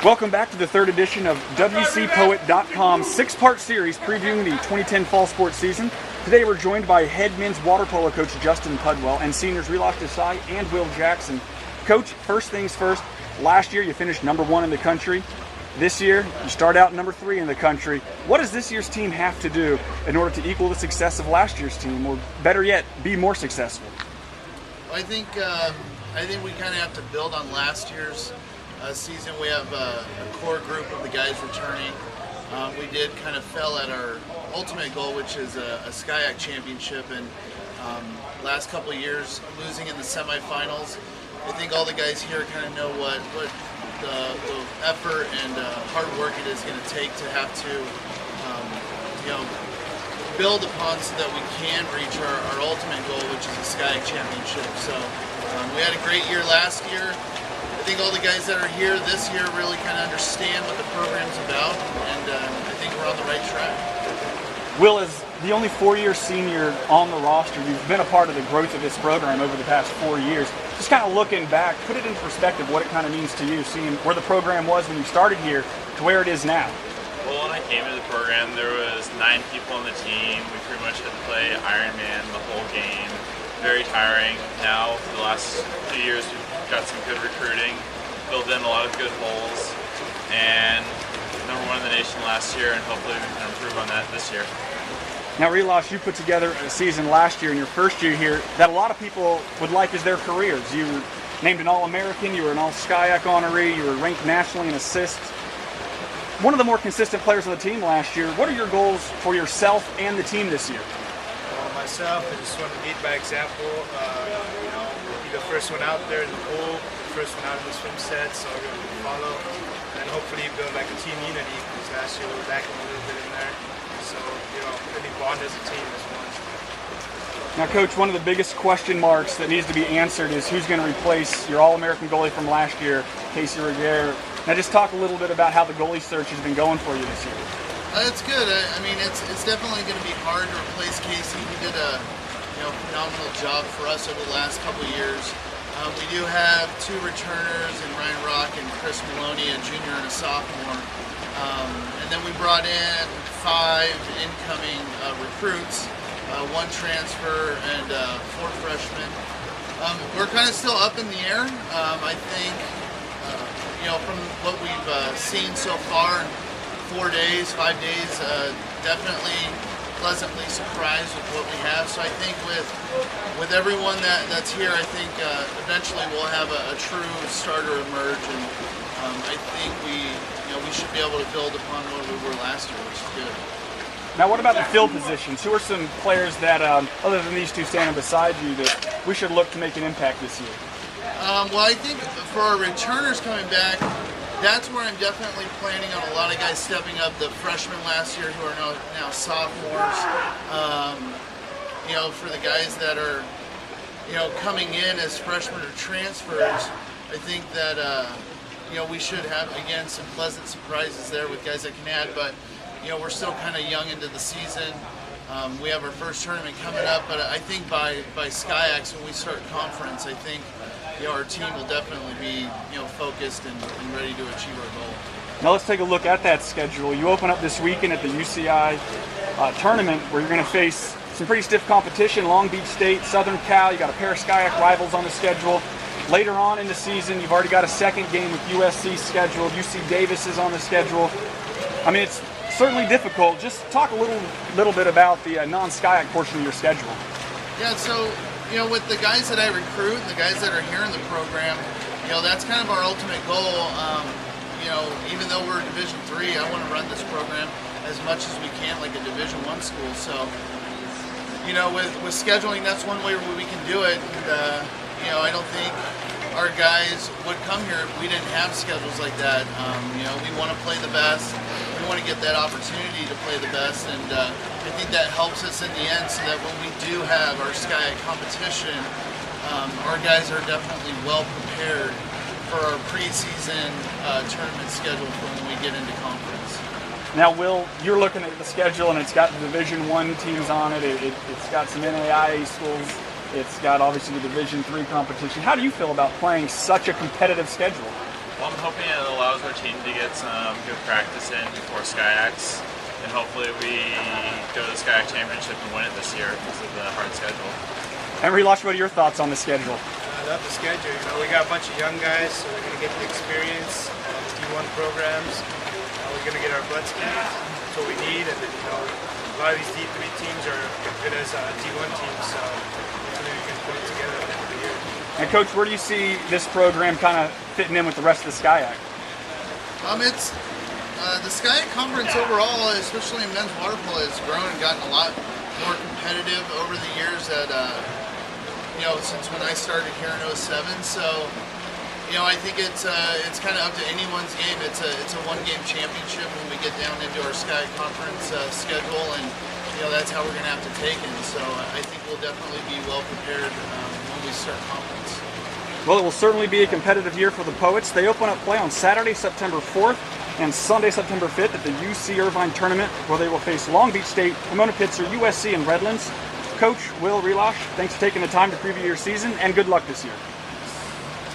Welcome back to the third edition of WCPoet.com's six-part series previewing the 2010 fall sports season. Today we're joined by head men's water polo coach Justin Pudwill and seniors Rilesh, Desai, and Will Jackson. Coach, first things first, last year you finished number 1 in the country. This year you start out number 3 in the country. What does this year's team have to do in order to equal the success of last year's team, or better yet, be more successful? I think we kind of have to build on last year's season. We have a core group of the guys returning. We did kind of fail at our ultimate goal, which is a Skyac championship, and last couple of years losing in the semifinals. I think all the guys here kind of know what the effort and hard work it is going to take to have to build upon so that we can reach our ultimate goal, which is a Skyac championship. So we had a great year last year. I think all the guys that are here this year really kind of understand what the program's about, and I think we're on the right track. Will, as the only 4-year senior on the roster, you've been a part of the growth of this program over the past 4 years. Just kind of looking back, put it in perspective what it kind of means to you, seeing where the program was when you started here to where it is now. Well, when I came into the program, there was 9 people on the team. We pretty much had to play Ironman the whole game. Very tiring. Now, for the last 2 years, we've got some good recruiting, filled in a lot of good holes, and number 1 in the nation last year, and hopefully we can improve on that this year. Now, Rilesh, you put together a season last year in your first year here that a lot of people would like as their careers. You were named an All-American, you were an All-Skyac honoree, you were ranked nationally in assists. One of the more consistent players on the team last year. What are your goals for yourself and the team this year? Myself, I just want to lead by example. Be the first one out there in the pool, the first one out in the swim set, so everyone can follow, and hopefully build like a team unity, because last year we were lacking a little bit in there. So, really bond as a team as one. Now, Coach, one of the biggest question marks that needs to be answered is who's going to replace your All-American goalie from last year, Rilesh. Now, just talk a little bit about how the goalie search has been going for you this year. It's good. I mean, it's definitely going to be hard to replace Casey. He did a phenomenal job for us over the last couple of years. We do have 2 returners in Ryan Rock and Chris Maloney, a junior and a sophomore. And then we brought in 5 incoming recruits, 1 transfer, and 4 freshmen. We're kind of still up in the air. I think, from what we've seen so far, 4 days, 5 days, definitely pleasantly surprised with what we have. So I think with everyone that's here, I think eventually we'll have a true starter emerge, and I think we should be able to build upon what we were last year, which is good. Now, what about the field positions? Who are some players that, other than these 2 standing beside you, that we should look to make an impact this year? Well, I think for our returners coming back, that's where I'm definitely planning on a lot of guys stepping up. The freshmen last year who are now sophomores. For the guys that are, coming in as freshmen or transfers, I think that, we should have, again, some pleasant surprises there with guys that can add. But, we're still kind of young into the season. We have our first tournament coming up, but I think by Skyacs, when we start conference, I think our team will definitely be focused and ready to achieve our goal. Now let's take a look at that schedule. You open up this weekend at the UCI tournament, where you're going to face some pretty stiff competition. Long Beach State, Southern Cal. You got a pair of Skyac rivals on the schedule. Later on in the season, you've already got a second game with USC scheduled. UC Davis is on the schedule. I mean, it's certainly difficult. Just talk a little bit about the non-Skyac portion of your schedule. Yeah, so with the guys that I recruit and the guys that are here in the program, that's kind of our ultimate goal. Even though we're Division III, I want to run this program as much as we can like a Division I school. So, with scheduling, that's one way where we can do it. And, I don't think our guys would come here if we didn't have schedules like that. We want to play the best. We want to get that opportunity to play the best, and I think that helps us in the end, so that when we do have our Skyac competition, our guys are definitely well prepared for our preseason tournament schedule for when we get into conference. Now, Will, you're looking at the schedule, and it's got the Division I teams on it. It's got some NAIA schools. It's got obviously the Division III competition. How do you feel about playing such a competitive schedule? Well, I'm hoping it allows our team to get some good practice in before SkyX, and hopefully we go to the SkyX Championship and win it this year because of the hard schedule. And Rilesh, what are your thoughts on the schedule? I love the schedule. You know, we got a bunch of young guys, so we're going to get the experience, D1 programs. We're going to get our butts kicked. That's what we need. And then, you know, a lot of these D3 teams are as good as D1 teams, so hopefully we can put it together at the end of the year. And Coach, where do you see this program kind of fitting in with the rest of the SkyAC? It's the SkyAC conference overall, especially in men's water polo, has grown and gotten a lot more competitive over the years. Since when I started here in '07, so I think it's kind of up to anyone's game. It's a one-game championship when we get down into our SkyAC conference schedule, and that's how we're going to have to take it. So I think we'll definitely be well prepared when we start conference. Well, it will certainly be a competitive year for the Poets. They open up play on Saturday, September 4th and Sunday, September 5th at the UC Irvine tournament, where they will face Long Beach State, Pomona-Pitzer, USC, and Redlands. Coach Will, Rilesh, thanks for taking the time to preview your season, and good luck this year.